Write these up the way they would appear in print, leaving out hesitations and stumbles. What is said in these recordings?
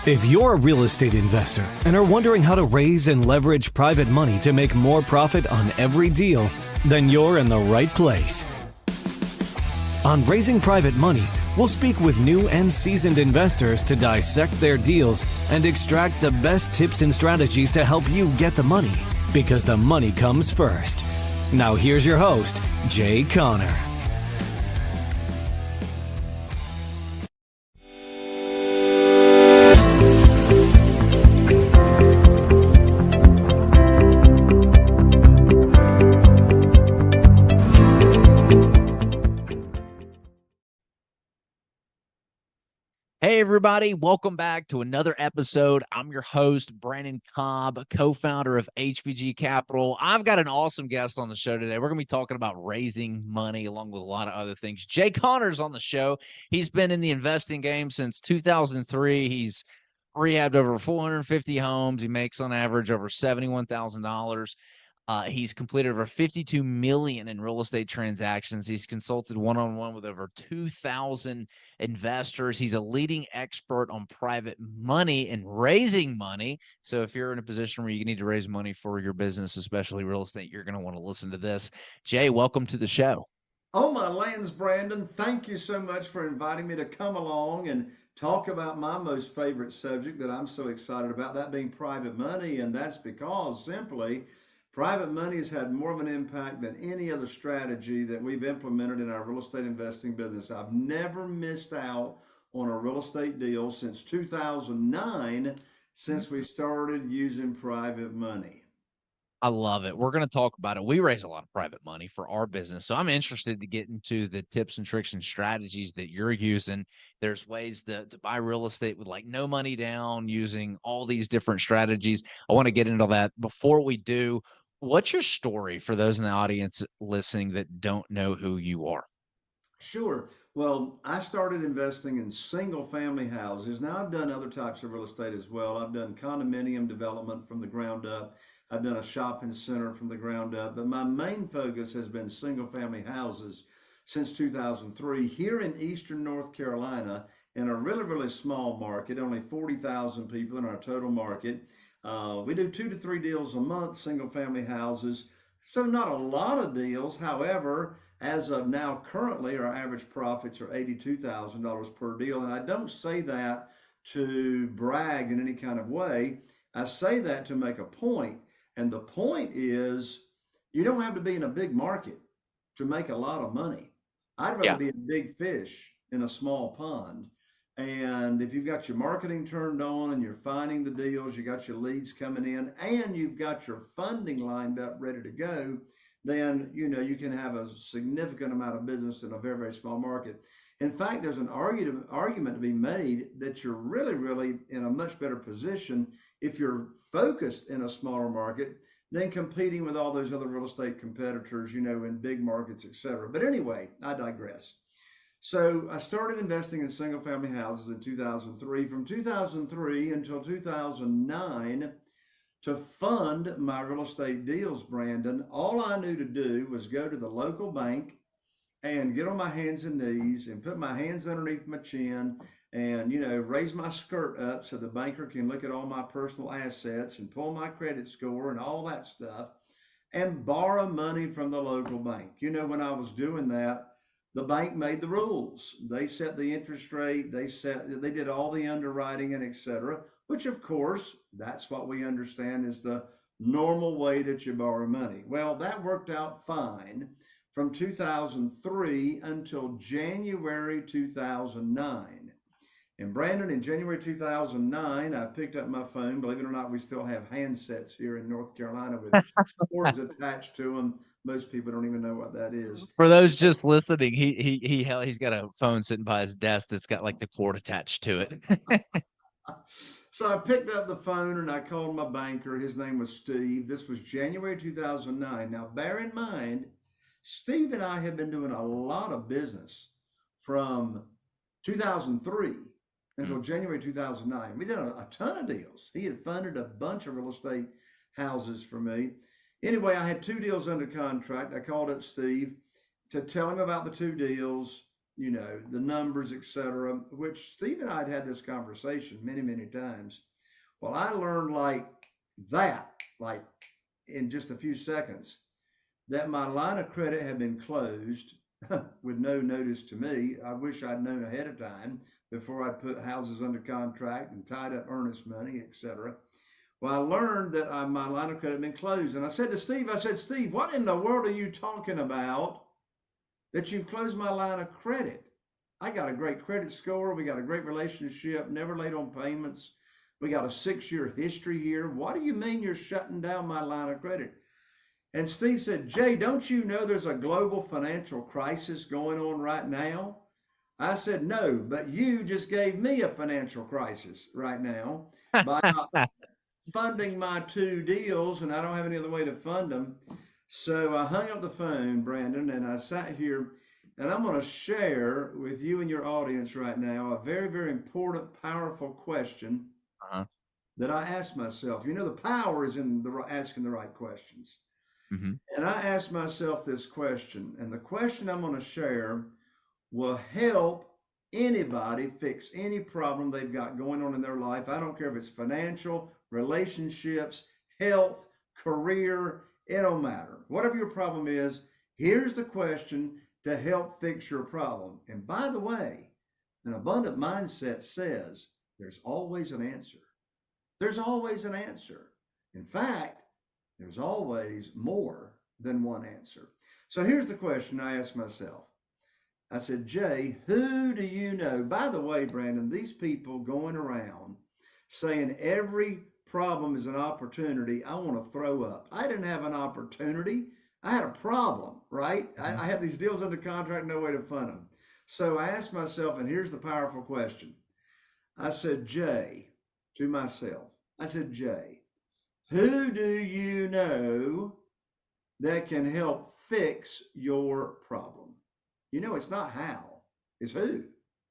If you're a real estate investor and are wondering how to raise and leverage private money to make more profit on every deal, then you're in the right place. On Raising Private Money, we'll speak with new and seasoned investors to dissect their deals and extract the best tips and strategies to help you get the money, because the money comes first. Now here's your host, Jay Conner. Hey, everybody. Welcome back to another episode. I'm your host, Brandon Cobb, co-founder of HPG Capital. I've got an awesome guest on the show today. We're going to be talking about raising money along with a lot of other things. Jay Conner's on the show. He's been in the investing game since 2003. He's rehabbed over 450 homes. He makes on average over $71,000. He's completed over 52 million in real estate transactions. He's consulted one-on-one with over 2,000 investors. He's a leading expert on private money and raising money. So if you're in a position where you need to raise money for your business, especially real estate, you're going to want to listen to this. Jay, welcome to the show. Oh, my lands, Brandon. Thank you so much for inviting me to come along and talk about my most favorite subject that I'm so excited about, that being private money. And that's because simply private money has had more of an impact than any other strategy that we've implemented in our real estate investing business. I've never missed out on a real estate deal since 2009, since we started using private money. I love it. We're going to talk about it. We raise a lot of private money for our business. So I'm interested to get into the tips and tricks and strategies that you're using. There's ways to buy real estate with like no money down, using all these different strategies. I want to get into that. Before we do, what's your story for those in the audience listening that don't know who you are? Sure. Well, I started investing in single family houses. Now, I've done other types of real estate as well. I've done condominium development from the ground up. I've done a shopping center from the ground up, but my main focus has been single family houses since 2003 here in Eastern North Carolina, in a really, really small market, only 40,000 people in our total market. We do 2 to 3 deals a month, single family houses. So not a lot of deals. However, as of now, currently, our average profits are $82,000 per deal. And I don't say that to brag in any kind of way. I say that to make a point. And the point is, you don't have to be in a big market to make a lot of money. I'd rather be a big fish in a small pond. And if you've got your marketing turned on and you're finding the deals, you got your leads coming in, and you've got your funding lined up, ready to go, then you can have a significant amount of business in a very, very small market. In fact, there's an argument to be made that you're really, really in a much better position if you're focused in a smaller market than competing with all those other real estate competitors, in big markets, et cetera. But anyway, I digress. So I started investing in single family houses in 2003. From 2003 until 2009, to fund my real estate deals, Brandon, all I knew to do was go to the local bank and get on my hands and knees and put my hands underneath my chin and, raise my skirt up so the banker can look at all my personal assets and pull my credit score and all that stuff, and borrow money from the local bank. When I was doing that, the bank made the rules. They set the interest rate, they did all the underwriting and et cetera, which of course, that's what we understand is the normal way that you borrow money. Well, that worked out fine from 2003 until January 2009. And Brandon, in January 2009, I picked up my phone. Believe it or not, we still have handsets here in North Carolina with cords attached to them. Most people don't even know what that is. For those just listening, he's got a phone sitting by his desk that's got like the cord attached to it. So I picked up the phone and I called my banker. His name was Steve. This was January 2009. Now, bear in mind, Steve and I have been doing a lot of business from 2003 until January 2009. We did a ton of deals. He had funded a bunch of real estate houses for me. Anyway, I had 2 deals under contract. I called up Steve to tell him about the 2 deals, the numbers, et cetera, which Steve and I had this conversation many, many times. Well, I learned like in just a few seconds, that my line of credit had been closed with no notice to me. I wish I'd known ahead of time before I put houses under contract and tied up earnest money, et cetera. Well, I learned that my line of credit had been closed. And I said to Steve, Steve, what in the world are you talking about that you've closed my line of credit? I got a great credit score. We got a great relationship, never late on payments. We got a 6-year history here. What do you mean you're shutting down my line of credit? And Steve said, Jay, don't you know there's a global financial crisis going on right now? I said, no, but you just gave me a financial crisis right now by not funding my 2 deals, and I don't have any other way to fund them. So I hung up the phone, Brandon, and I sat here, and I'm going to share with you and your audience right now a very, very important, powerful question that I asked myself. The power is in asking the right questions. Mm-hmm. And I asked myself this question, and the question I'm going to share will help anybody fix any problem they've got going on in their life. I don't care if it's financial, relationships, health, career, it don't matter. Whatever your problem is, here's the question to help fix your problem. And by the way, an abundant mindset says there's always an answer. There's always an answer. In fact, there's always more than one answer. So here's the question I asked myself. I said, Jay, who do you know? By the way, Brandon, these people going around saying every problem is an opportunity, I want to throw up. I didn't have an opportunity. I had a problem, right? I had these deals under contract, no way to fund them. So I asked myself, and here's the powerful question. I said, Jay, to myself, I said, Jay, who do you know that can help fix your problem? It's not how, it's who.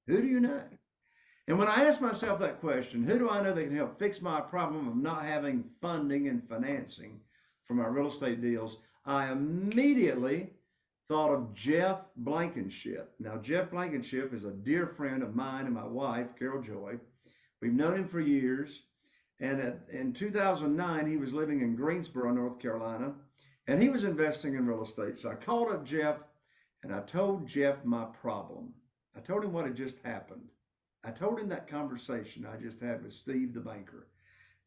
Who do you know? And when I ask myself that question, who do I know that can help fix my problem of not having funding and financing for my real estate deals, I immediately thought of Jeff Blankenship. Now, Jeff Blankenship is a dear friend of mine and my wife, Carol Joy. We've known him for years. And in 2009, he was living in Greensboro, North Carolina, and he was investing in real estate. So I called up Jeff and I told Jeff my problem. I told him what had just happened. I told him that conversation I just had with Steve, the banker.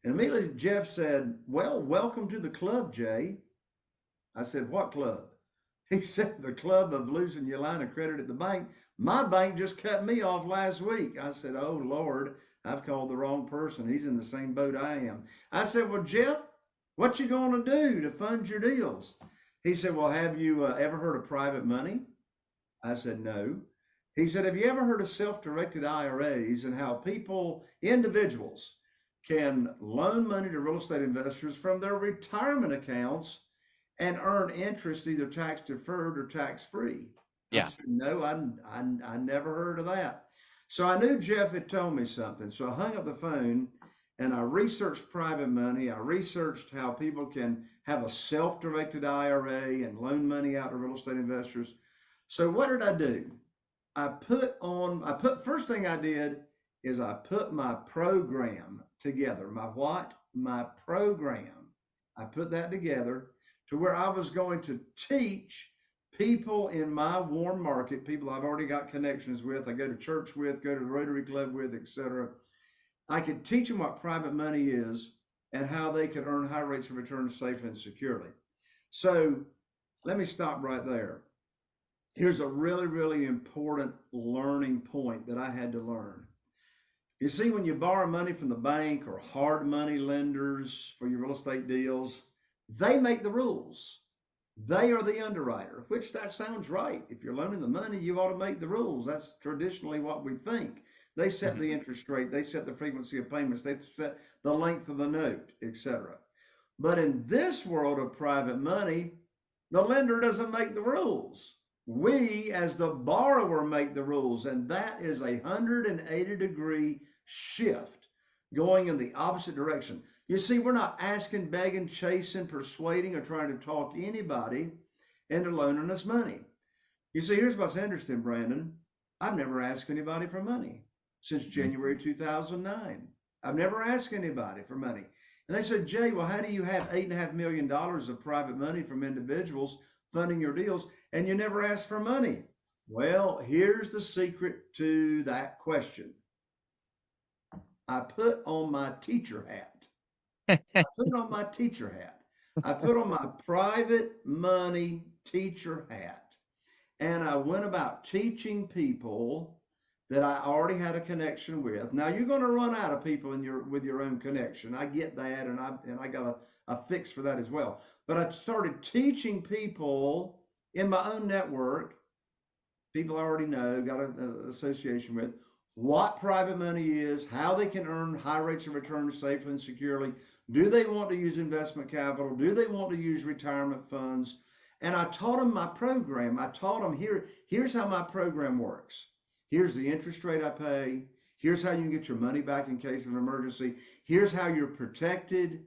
And immediately Jeff said, well, welcome to the club, Jay. I said, what club? He said, the club of losing your line of credit at the bank. My bank just cut me off last week. I said, oh, Lord, I've called the wrong person. He's in the same boat I am. I said, well, Jeff, what you going to do to fund your deals? He said, well, have you ever heard of private money? I said, no. He said, have you ever heard of self-directed IRAs and how individuals can loan money to real estate investors from their retirement accounts and earn interest either tax deferred or tax free? Yeah. I said, no, I never heard of that. So I knew Jeff had told me something. So I hung up the phone and I researched private money. I researched how people can have a self-directed IRA and loan money out to real estate investors. So what did I do? First thing I did is I put my program together. My what? My program. I put that together to where I was going to teach people in my warm market, people I've already got connections with, I go to church with, go to the Rotary Club with, etc. I could teach them what private money is and how they could earn high rates of return safely and securely. So let me stop right there. Here's a really, really important learning point that I had to learn. You see, when you borrow money from the bank or hard money lenders for your real estate deals, they make the rules. They are the underwriter, which that sounds right. If you're loaning the money, you ought to make the rules. That's traditionally what we think. They set the interest rate, they set the frequency of payments, they set the length of the note, etc. But in this world of private money, the lender doesn't make the rules. We, as the borrower, make the rules, and that is a 180-degree shift going in the opposite direction. You see, we're not asking, begging, chasing, persuading, or trying to talk anybody into loaning us money. You see, here's what's interesting, Brandon. I've never asked anybody for money since January 2009. I've never asked anybody for money. And they said, Jay, well, how do you have $8.5 million of private money from individuals funding your deals and you never ask for money? Well, here's the secret to that question. I put on my teacher hat. I put on my teacher hat. I put on my private money teacher hat. And I went about teaching people that I already had a connection with. Now you're going to run out of people with your own connection. I get that, and I got a fix for that as well. But I started teaching people in my own network, people I already know, got an association with, what private money is, how they can earn high rates of return safely and securely. Do they want to use investment capital? Do they want to use retirement funds? And I taught them my program. I taught them here's how my program works. Here's the interest rate I pay. Here's how you can get your money back in case of an emergency. Here's how you're protected.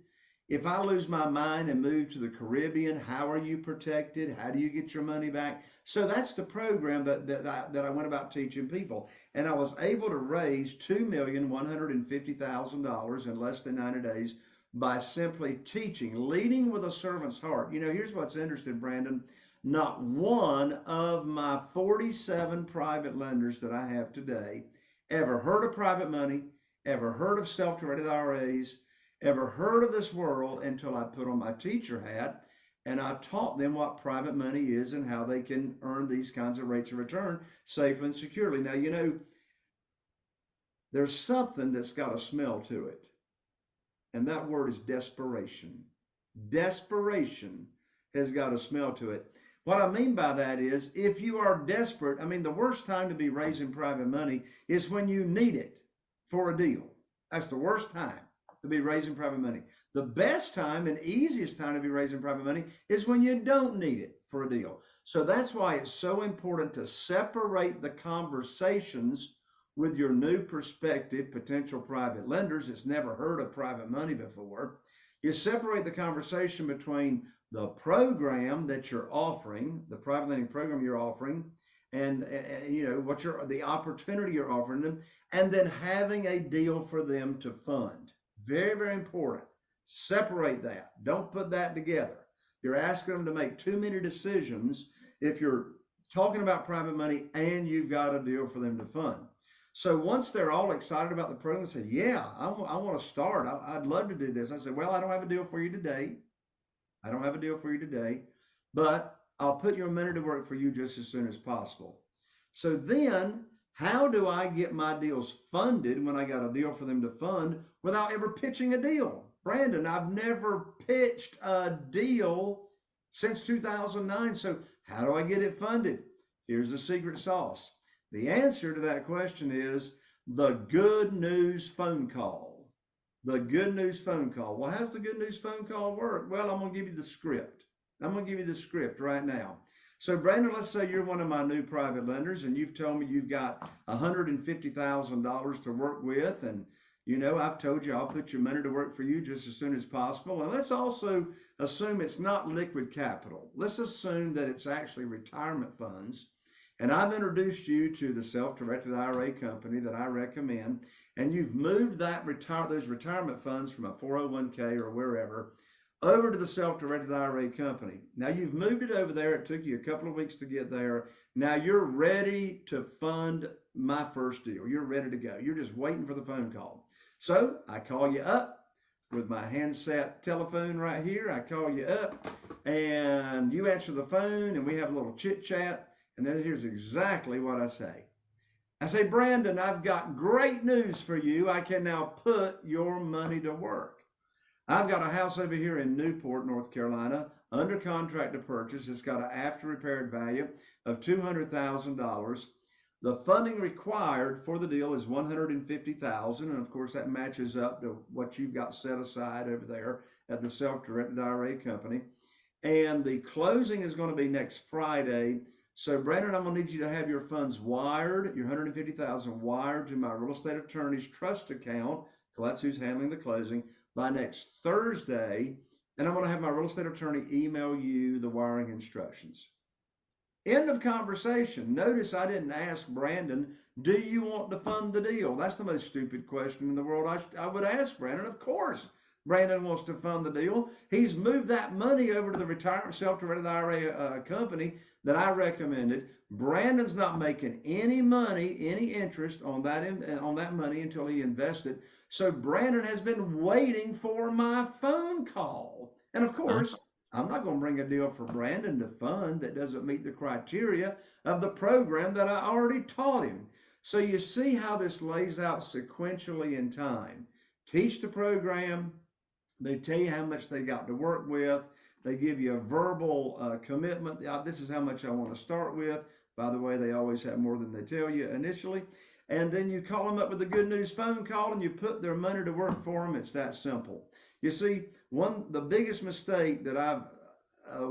If I lose my mind and move to the Caribbean, how are you protected? How do you get your money back? So that's the program that I went about teaching people. And I was able to raise $2,150,000 in less than 90 days by simply teaching, leading with a servant's heart. You know, here's what's interesting, Brandon. Not one of my 47 private lenders that I have today ever heard of private money, ever heard of self-directed IRAs, ever heard of this world until I put on my teacher hat and I taught them what private money is and how they can earn these kinds of rates of return safely and securely. Now, you know, there's something that's got a smell to it, and that word is desperation. Desperation has got a smell to it. What I mean by that is, if you are desperate, I mean, the worst time to be raising private money is when you need it for a deal. That's the worst time to be raising private money. The best time and easiest time to be raising private money is when you don't need it for a deal. So that's why it's so important to separate the conversations with your new prospective potential private lenders that's never heard of private money before. You separate the conversation between the program that you're offering, the private lending program you're offering, and you know what the opportunity you're offering them, and then having a deal for them to fund. Very, very important. Separate that. Don't put that together. You're asking them to make too many decisions if you're talking about private money and you've got a deal for them to fund. So once they're all excited about the program, they say, yeah, I want to start. I'd love to do this. I said, well, I don't have a deal for you today. I don't have a deal for you today, but I'll put your money to work for you just as soon as possible. So then how do I get my deals funded when I got a deal for them to fund without ever pitching a deal? Brandon, I've never pitched a deal since 2009. So how do I get it funded? Here's the secret sauce. The answer to that question is the good news phone call. The good news phone call. Well, how's the good news phone call work? Well, I'm going to give you the script. I'm going to give you the script right now. So, Brandon, let's say you're one of my new private lenders and you've told me you've got $150,000 to work with. And, you know, I've told you I'll put your money to work for you just as soon as possible. And let's also assume it's not liquid capital. Let's assume that it's actually retirement funds. And I've introduced you to the self-directed IRA company that I recommend, and you've moved those retirement funds from a 401k or wherever over to the self-directed IRA company. Now you've moved it over there. It took you a couple of weeks to get there. Now you're ready to fund my first deal. You're ready to go. You're just waiting for the phone call. So I call you up with my handset telephone right here. I call you up and you answer the phone and we have a little chit chat. And then here's exactly what I say. I say, Brandon, I've got great news for you. I can now put your money to work. I've got a house over here in Newport, North Carolina, under contract to purchase. It's got an after repaired value of $200,000. The funding required for the deal is $150,000, and of course that matches up to what you've got set aside over there at the self-directed IRA company. And the closing is going to be next Friday. So, Brandon, I'm going to need you to have your funds wired, your $150,000 wired to my real estate attorney's trust account, because that's who's handling the closing, by next Thursday. And I'm going to have my real estate attorney email you the wiring instructions. End of conversation. Notice I didn't ask Brandon, do you want to fund the deal? That's the most stupid question in the world. I would ask Brandon, of course. Brandon wants to fund the deal. He's moved that money over to the retirement self-directed IRA company that I recommended. Brandon's not making any money, any interest on that money until he invested. So Brandon has been waiting for my phone call. And of course, I'm not going to bring a deal for Brandon to fund that doesn't meet the criteria of the program that I already taught him. So you see how this lays out sequentially in time. Teach the program. They tell you how much they got to work with. They give you a verbal commitment. This is how much I want to start with. By the way, they always have more than they tell you initially. And then you call them up with a good news phone call and you put their money to work for them. It's that simple. You see, the biggest mistake that I've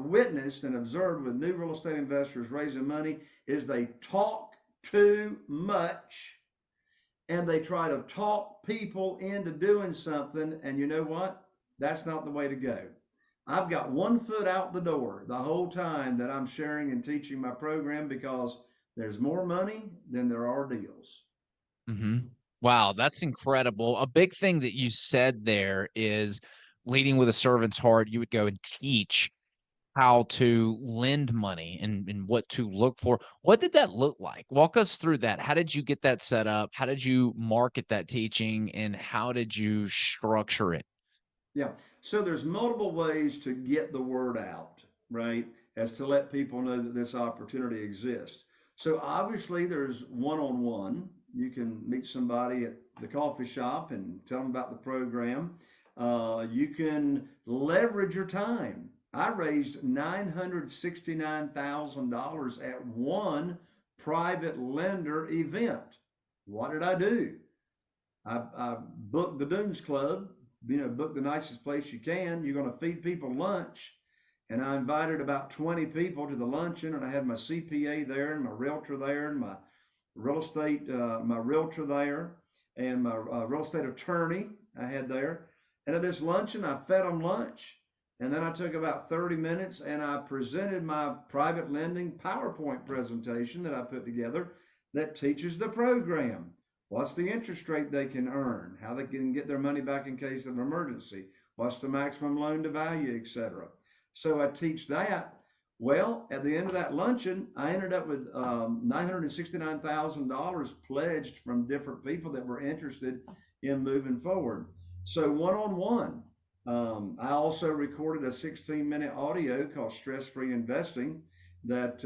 witnessed and observed with new real estate investors raising money is they talk too much and they try to talk people into doing something. And you know what? That's not the way to go. I've got 1 foot out the door the whole time that I'm sharing and teaching my program because there's more money than there are deals. Mm-hmm. Wow, that's incredible. A big thing that you said there is leading with a servant's heart. You would go and teach how to lend money and what to look for. What did that look like? Walk us through that. How did you get that set up? How did you market that teaching and how did you structure it? Yeah. So there's multiple ways to get the word out, right? As to let people know that this opportunity exists. So obviously there's one-on-one. You can meet somebody at the coffee shop and tell them about the program. You can leverage your time. I raised $969,000 at one private lender event. What did I do? I booked the Dunes Club, book the nicest place you can. You're going to feed people lunch. And I invited about 20 people to the luncheon, and I had my CPA there and my realtor there and my realtor there and my real estate attorney I had there. And at this luncheon, I fed them lunch. And then I took about 30 minutes and I presented my private lending PowerPoint presentation that I put together that teaches the program. What's the interest rate they can earn? How they can get their money back in case of emergency? What's the maximum loan to value, etc. So I teach that. Well, at the end of that luncheon, I ended up with $969,000 pledged from different people that were interested in moving forward. So one-on-one. I also recorded a 16-minute audio called Stress-Free Investing that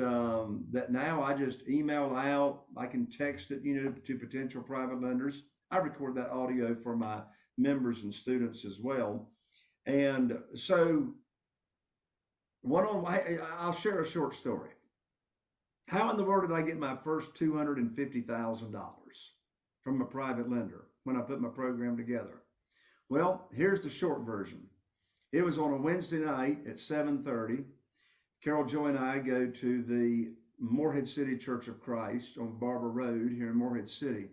now I just email out. I can text it, to potential private lenders. I record that audio for my members and students as well. And so I'll share a short story. How in the world did I get my first $250,000 from a private lender when I put my program together? Well, here's the short version. It was on a Wednesday night at 7:30. Carol Joy and I go to the Morehead City Church of Christ on Barber Road here in Morehead City.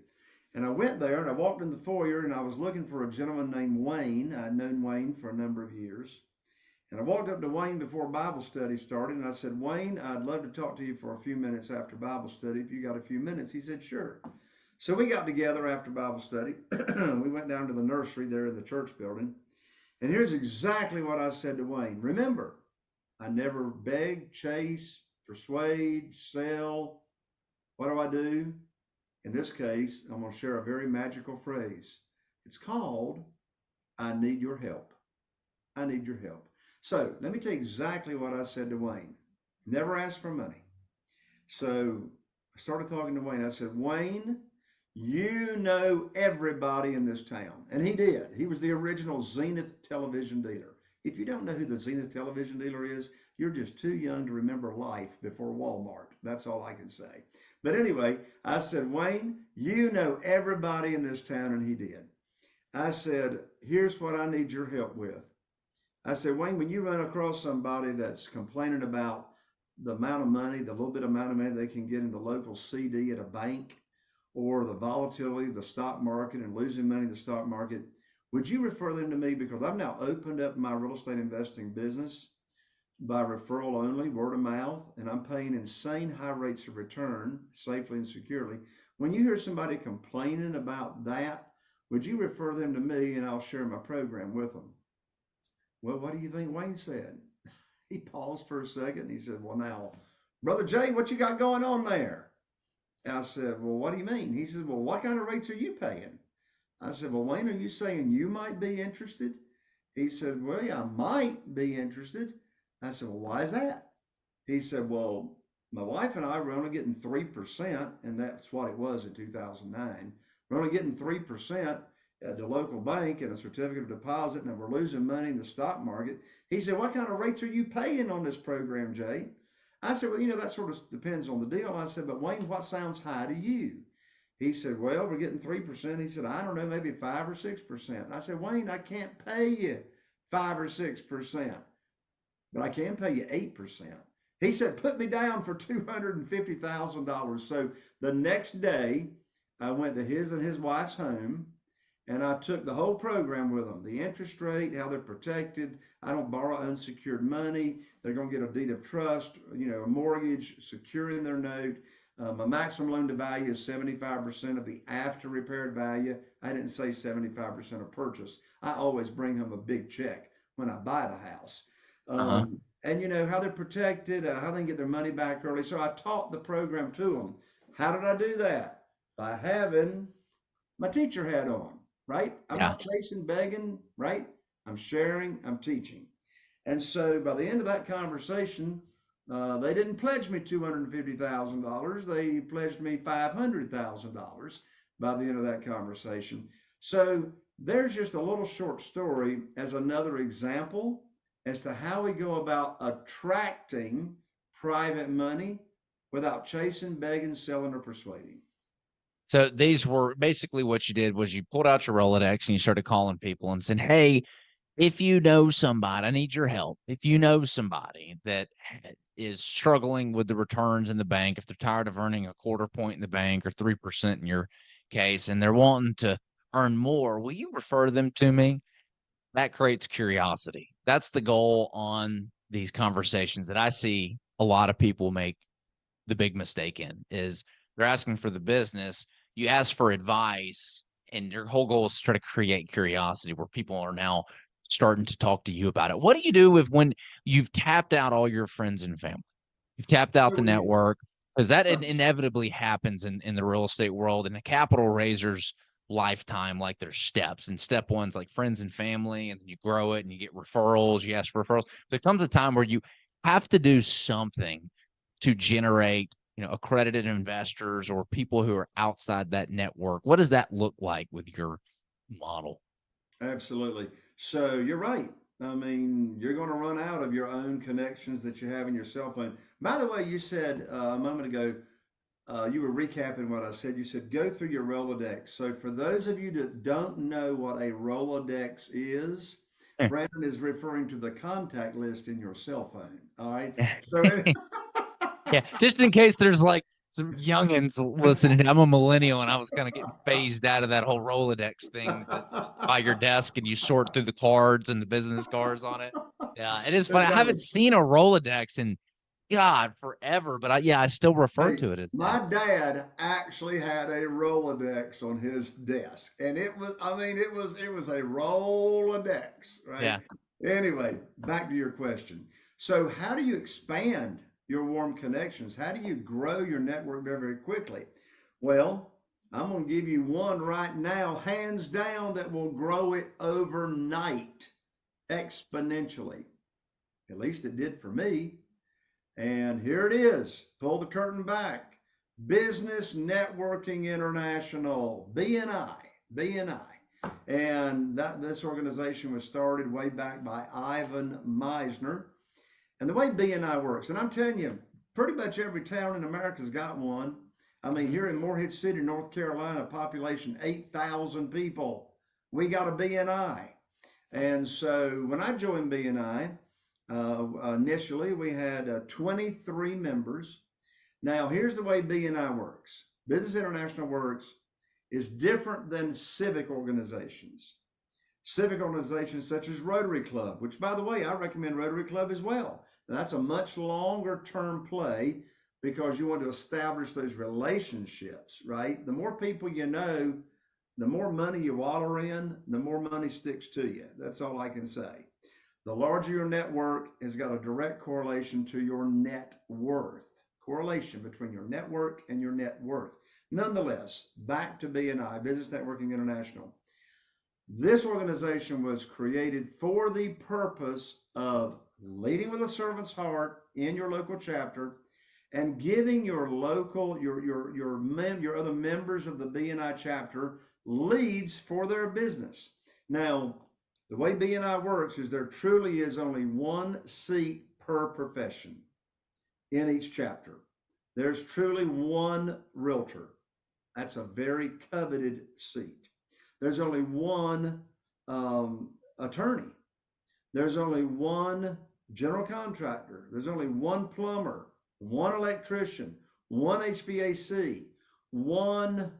And I went there and I walked in the foyer and I was looking for a gentleman named Wayne. I'd known Wayne for a number of years. And I walked up to Wayne before Bible study started and I said, Wayne, I'd love to talk to you for a few minutes after Bible study. If you got a few minutes. He said, sure. So we got together after Bible study. We went down to the nursery there in the church building. And here's exactly what I said to Wayne. Remember, I never beg, chase, persuade, sell. What do? In this case, I'm going to share a very magical phrase. It's called, I need your help. I need your help. So let me tell you exactly what I said to Wayne. Never ask for money. So I started talking to Wayne. I said, Wayne, you know everybody in this town. And he did. He was the original Zenith television dealer. If you don't know who the Zenith television dealer is, you're just too young to remember life before Walmart. That's all I can say. But anyway, I said, Wayne, you know everybody in this town, and he did. I said, here's what I need your help with. I said, Wayne, when you run across somebody that's complaining about the amount of money, the little bit amount of money they can get in the local CD at a bank, or the volatility of the stock market and losing money in the stock market, would you refer them to me? Because I've now opened up my real estate investing business by referral only, word of mouth, and I'm paying insane high rates of return safely and securely. When you hear somebody complaining about that, would you refer them to me and I'll share my program with them? Well, what do you think Wayne said? He paused for a second and he said, well, now, Brother Jay, what you got going on there? And I said, well, what do you mean? He said, well, what kind of rates are you paying? I said, well, Wayne, are you saying you might be interested? He said, well, yeah, I might be interested. I said, well, why is that? He said, well, my wife and I were only getting 3%, and that's what it was in 2009. We're only getting 3% at the local bank and a certificate of deposit, and we're losing money in the stock market. He said, what kind of rates are you paying on this program, Jay? I said, well, that sort of depends on the deal. I said, but Wayne, what sounds high to you? He said, well, we're getting 3%. He said, I don't know, maybe 5 or 6%. I said, Wayne, I can't pay you 5 or 6%, but I can pay you 8%. He said, put me down for $250,000. So the next day, I went to his and his wife's home, and I took the whole program with them. The interest rate, how they're protected. I don't borrow unsecured money. They're going to get a deed of trust, a mortgage securing their note. My maximum loan to value is 75% of the after repaired value. I didn't say 75% of purchase. I always bring home a big check when I buy the house. And how they're protected, how they can get their money back early. So I taught the program to them. How did I do that? By having my teacher hat on, right? I'm not chasing, begging, right? I'm sharing, I'm teaching. And so by the end of that conversation, they didn't pledge me $250,000. They pledged me $500,000 by the end of that conversation. So there's just a little short story as another example as to how we go about attracting private money without chasing, begging, selling, or persuading. So these were basically what you did was you pulled out your Rolodex and you started calling people and said, hey, if you know somebody, I need your help. If you know somebody that is struggling with the returns in the bank, if they're tired of earning a 1/4 point in the bank or 3% in your case, and they're wanting to earn more, will you refer them to me? That creates curiosity. That's the goal on these conversations that I see a lot of people make the big mistake in is they're asking for the business. You ask for advice and your whole goal is to try to create curiosity where people are now starting to talk to you about it. What do you do when you've tapped out all your friends and family? You've tapped out the network, because that inevitably happens in the real estate world and the capital raisers lifetime. Like there's steps, and step one's like friends and family, and then you grow it and you get referrals, you ask for referrals. There comes a time where you have to do something to generate accredited investors or people who are outside that network. What does that look like with your model? Absolutely. So you're right. I mean, you're going to run out of your own connections that you have in your cell phone. By the way, you said a moment ago, you were recapping what I said. You said go through your Rolodex. So for those of you that don't know what a Rolodex is, Brandon is referring to the contact list in your cell phone. All right. So yeah, just in case there's like some youngins listening. I'm a millennial, and I was kind of getting phased out of that whole Rolodex thing that's by your desk, and you sort through the cards and the business cards on it. Yeah, it is funny. I haven't seen a Rolodex in God forever, but I still refer to it as my dad actually had a Rolodex on his desk, and it was a Rolodex, right? Yeah. Anyway, back to your question. So how do you expand your warm connections? How do you grow your network very, very quickly? Well, I'm going to give you one right now, hands down, that will grow it overnight, exponentially. At least it did for me. And here it is. Pull the curtain back. Business Networking International, BNI. And this organization was started way back by Ivan Meisner. And the way BNI works, and I'm telling you, pretty much every town in America's got one. I mean, here in Morehead City, North Carolina, population 8,000 people, we got a BNI. And so when I joined BNI, initially we had 23 members. Now, here's the way BNI works. Business International works is different than civic organizations. civic organizations such as Rotary Club, which, by the way, I recommend Rotary Club as well. Now, that's a much longer term play because you want to establish those relationships, right? The more people you know, the more money you waller in, the more money sticks to you. That's all I can say. The larger your network has got a direct correlation to your net worth. Correlation between your network and your net worth. Nonetheless, back to BNI, Business Networking International. This organization was created for the purpose of leading with a servant's heart in your local chapter and giving your local, your other members of the BNI chapter leads for their business. Now, the way BNI works is there truly is only one seat per profession in each chapter. There's truly one realtor. That's a very coveted seat. There's only one attorney. There's only one general contractor. There's only one plumber, one electrician, one HVAC, one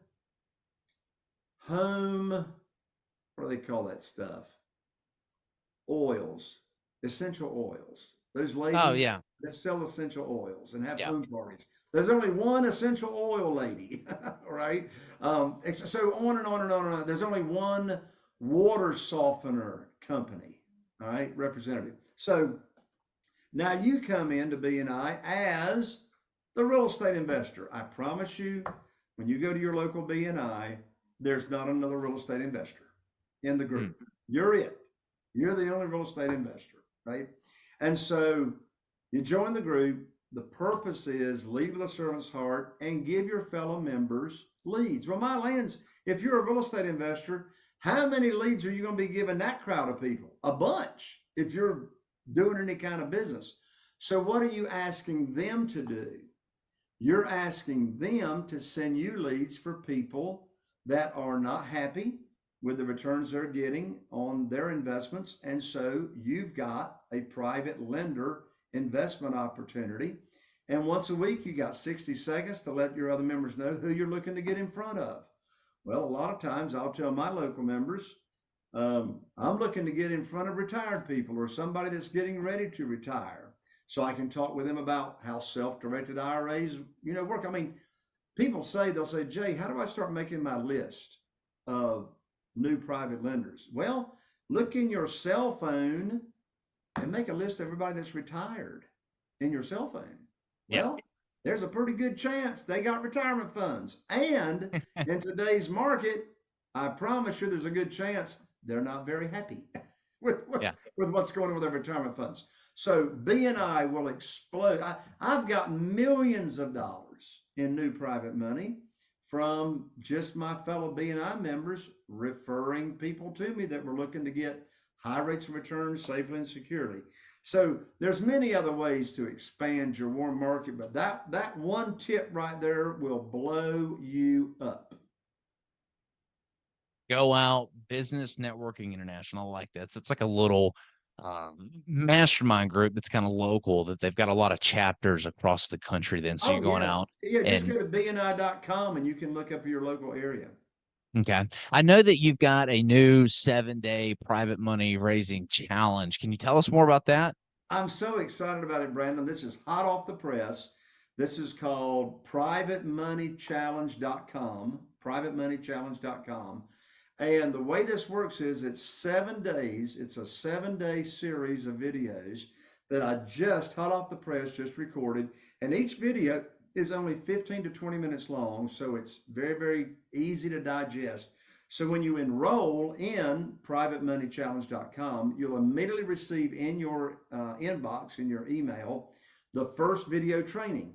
home, what do they call that stuff? Oils, essential oils. Those ladies that sell essential oils and have home parties. There's only one essential oil lady, right? So on and on and on and on. There's only one water softener company, all right, representative. So now you come into BNI as the real estate investor. I promise you, when you go to your local BNI, there's not another real estate investor in the group. You're it. You're the only real estate investor, right? And so you join the group. The purpose is lead with a servant's heart and give your fellow members leads. Well, my lands, if you're a real estate investor, how many leads are you going to be giving that crowd of people? A bunch, if you're doing any kind of business. So what are you asking them to do? You're asking them to send you leads for people that are not happy with the returns they're getting on their investments. And so you've got a private lender investment opportunity. And once a week, you got 60 seconds to let your other members know who you're looking to get in front of. Well, a lot of times I'll tell my local members, I'm looking to get in front of retired people or somebody that's getting ready to retire. So I can talk with them about how self-directed IRAs, work. I mean, people they'll say, Jay, how do I start making my list of new private lenders? Well, look in your cell phone and make a list of everybody that's retired in your cell phone. Well, there's a pretty good chance they got retirement funds. And in today's market, I promise you there's a good chance they're not very happy with what's going on with their retirement funds. So BNI will explode. I've gotten millions of dollars in new private money from just my fellow BNI members referring people to me that were looking to get high rates of return safely and securely. So there's many other ways to expand your warm market, but that one tip right there will blow you up. Go out, Business Networking International. I like that. It's like a little mastermind group that's kind of local, that they've got a lot of chapters across the country then. So you're going out. Yeah, just go to BNI.com and you can look up your local area. Okay. I know that you've got a new 7-day private money raising challenge. Can you tell us more about that? I'm so excited about it, Brandon. This is hot off the press. This is called privatemoneychallenge.com, privatemoneychallenge.com. And the way this works is it's 7 days. It's a 7-day series of videos that I just hot off the press, just recorded. And each video is only 15 to 20 minutes long. So it's very, very easy to digest. So when you enroll in privatemoneychallenge.com, you'll immediately receive in your inbox, in your email, the first video training.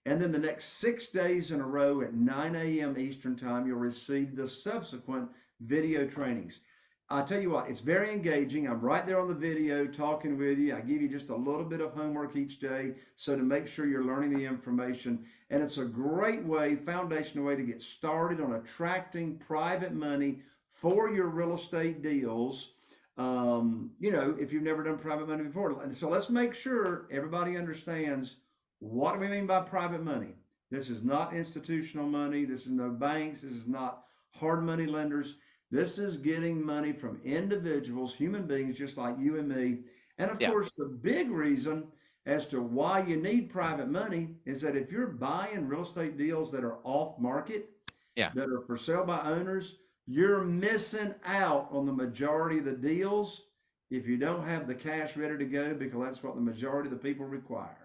And then the next 6 days in a row at 9 a.m. Eastern time, you'll receive the subsequent video trainings. I'll tell you what, it's very engaging. I'm right there on the video talking with you. I give you just a little bit of homework each day, so to make sure you're learning the information. And it's a great way, foundational way to get started on attracting private money for your real estate deals. If you've never done private money before. And so let's make sure everybody understands, what do we mean by private money? This is not institutional money. This is no banks. This is not hard money lenders. This is getting money from individuals, human beings just like you and me. And of Yeah. course, the big reason as to why you need private money is that if you're buying real estate deals that are off market, Yeah. that are for sale by owners, you're missing out on the majority of the deals if you don't have the cash ready to go, because that's what the majority of the people require.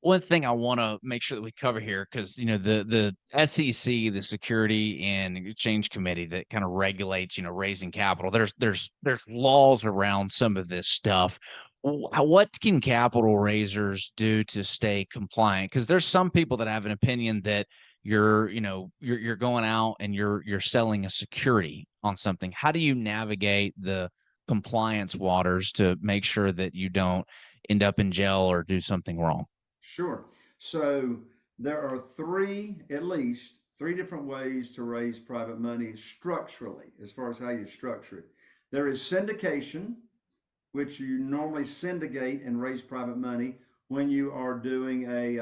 One thing I want to make sure that we cover here, because the SEC, the Security and Exchange Committee that kind of regulates raising capital. There's laws around some of this stuff. What can capital raisers do to stay compliant? Because there's some people that have an opinion that you're going out and you're selling a security on something. How do you navigate the compliance waters to make sure that you don't end up in jail or do something wrong? Sure. So there are at least three different ways to raise private money structurally, as far as how you structure it. There is syndication, which you normally syndicate and raise private money when you are doing a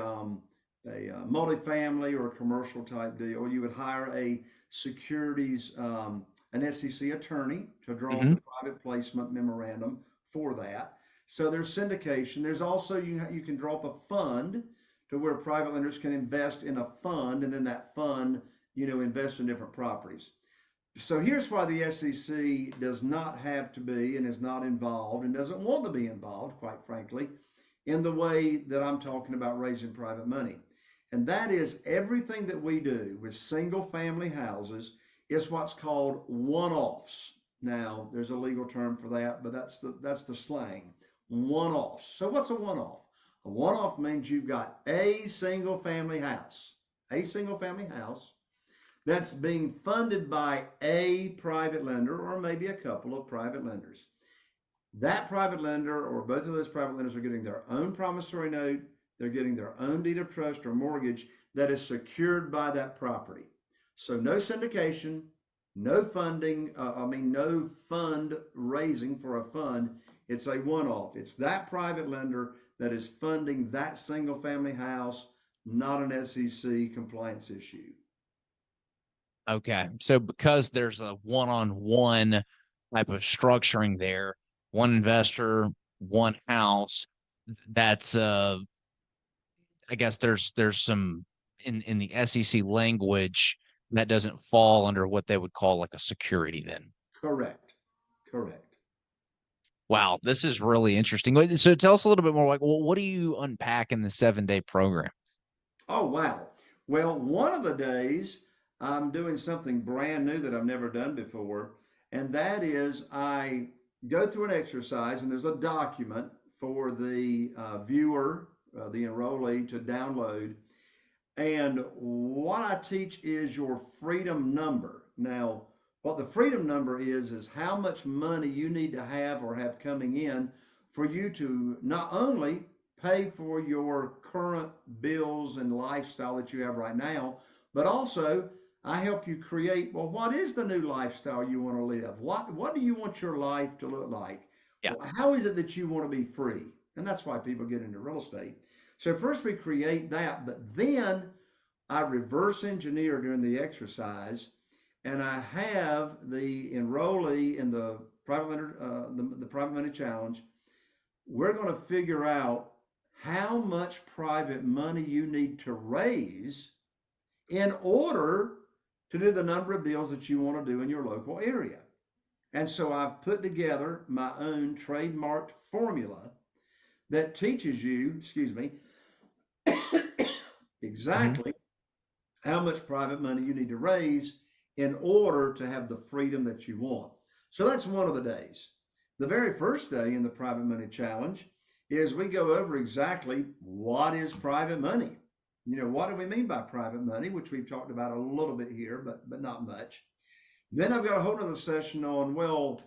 multifamily or a commercial type deal. You would hire a securities, an SEC attorney to draw up Hmm. the private placement memorandum for that. So there's syndication. There's also, you can draw up a fund to where private lenders can invest in a fund, and then that fund, invest in different properties. So here's why the SEC does not have to be and is not involved and doesn't want to be involved, quite frankly, in the way that I'm talking about raising private money. And that is everything that we do with single family houses is what's called one-offs. Now, there's a legal term for that, but that's the slang. One-offs. So what's a one-off? A one-off means you've got a single family house that's being funded by a private lender or maybe a couple of private lenders. That private lender or both of those private lenders are getting their own promissory note, they're getting their own deed of trust or mortgage that is secured by that property. So no syndication, no funding, no fund raising for a fund. It's a one-off. It's that private lender that is funding that single family house, not an SEC compliance issue. Okay. So because there's a one-on-one type of structuring there, one investor, one house, that's I guess there's some in the SEC language that doesn't fall under what they would call like a security then. Correct. Correct. Wow, this is really interesting. So tell us a little bit more, like, well, what do you unpack in the 7-day program? Oh, wow. Well, one of the days I'm doing something brand new that I've never done before, and that is I go through an exercise, and there's a document for the viewer, the enrollee, to download. And what I teach is your freedom number. Now, what the freedom number is how much money you need to have or have coming in for you to not only pay for your current bills and lifestyle that you have right now, but also I help you create, well, what is the new lifestyle you want to live? What do you want your life to look like? Yeah. How is it that you want to be free? And that's why people get into real estate. So first we create that, but then I reverse engineer during the exercise, and I have the enrollee in the private lender, the private money challenge. We're going to figure out how much private money you need to raise in order to do the number of deals that you want to do in your local area. And so I've put together my own trademarked formula that teaches you, exactly how much private money you need to raise in order to have the freedom that you want. So that's one of the days. The very first day in the private money challenge is we go over exactly what is private money. What do we mean by private money, which we've talked about a little bit here, but not much. Then I've got a whole other session on, well,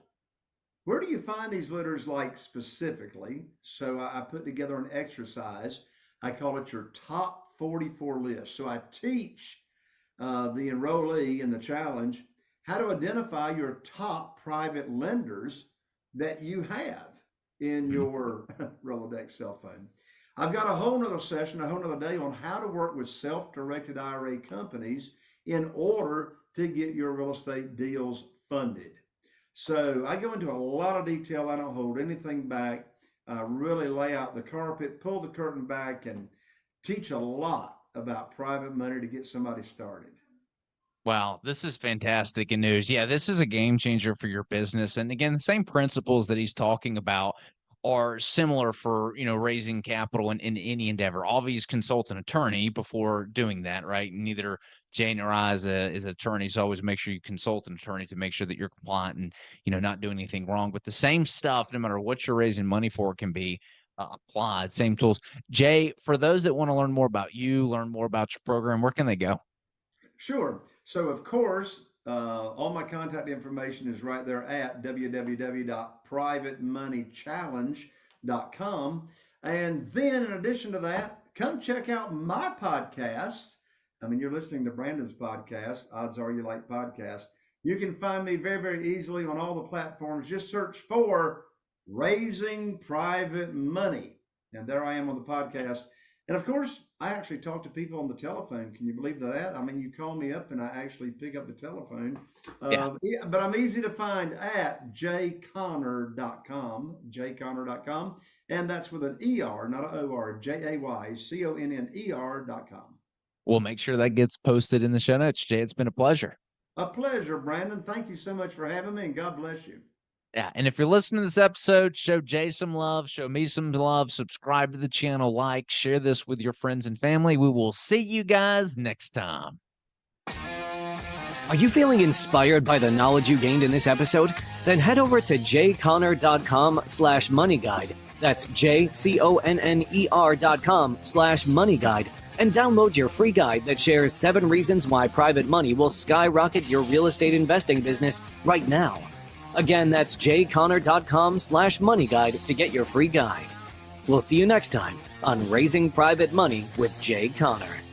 where do you find these letters like specifically? So I put together an exercise. I call it your top 44 list. So I teach the enrollee in the challenge how to identify your top private lenders that you have in your Rolodex cell phone. I've got a whole nother session, a whole nother day on how to work with self-directed IRA companies in order to get your real estate deals funded. So I go into a lot of detail. I don't hold anything back. I really lay out the carpet, pull the curtain back, and teach a lot about private money to get somebody started. Wow, this is fantastic news. Yeah, this is a game changer for your business. And again, the same principles that he's talking about are similar for, raising capital in any endeavor. Always consult an attorney before doing that, right? Neither Jay nor I is an attorney, so always make sure you consult an attorney to make sure that you're compliant and, not doing anything wrong. But the same stuff, no matter what you're raising money for, can be applied. Same tools. Jay, for those that want to learn more about you, learn more about your program, where can they go? Sure. So, of course, all my contact information is right there at www.privatemoneychallenge.com. And then, in addition to that, come check out my podcast. I mean, you're listening to Brandon's podcast. Odds are you like podcasts. You can find me very, very easily on all the platforms. Just search for Raising Private Money. And there I am on the podcast. And of course, I actually talk to people on the telephone. Can you believe that? I mean, you call me up and I actually pick up the telephone. But I'm easy to find at jayconner.com, jayconner.com. And that's with an ER, not an OR, JAYCONNER.com. We'll make sure that gets posted in the show notes. Jay, it's been a pleasure. A pleasure, Brandon. Thank you so much for having me, and God bless you. Yeah, and if you're listening to this episode, show Jay some love, show me some love, subscribe to the channel, share this with your friends and family. We will see you guys next time. Are you feeling inspired by the knowledge you gained in this episode? Then head over to jayconner.com/moneyguide. That's jayconner.com/moneyguide. And download your free guide that shares 7 reasons why private money will skyrocket your real estate investing business right now. Again, that's jayconner.com/moneyguide to get your free guide. We'll see you next time on Raising Private Money with Jay Conner.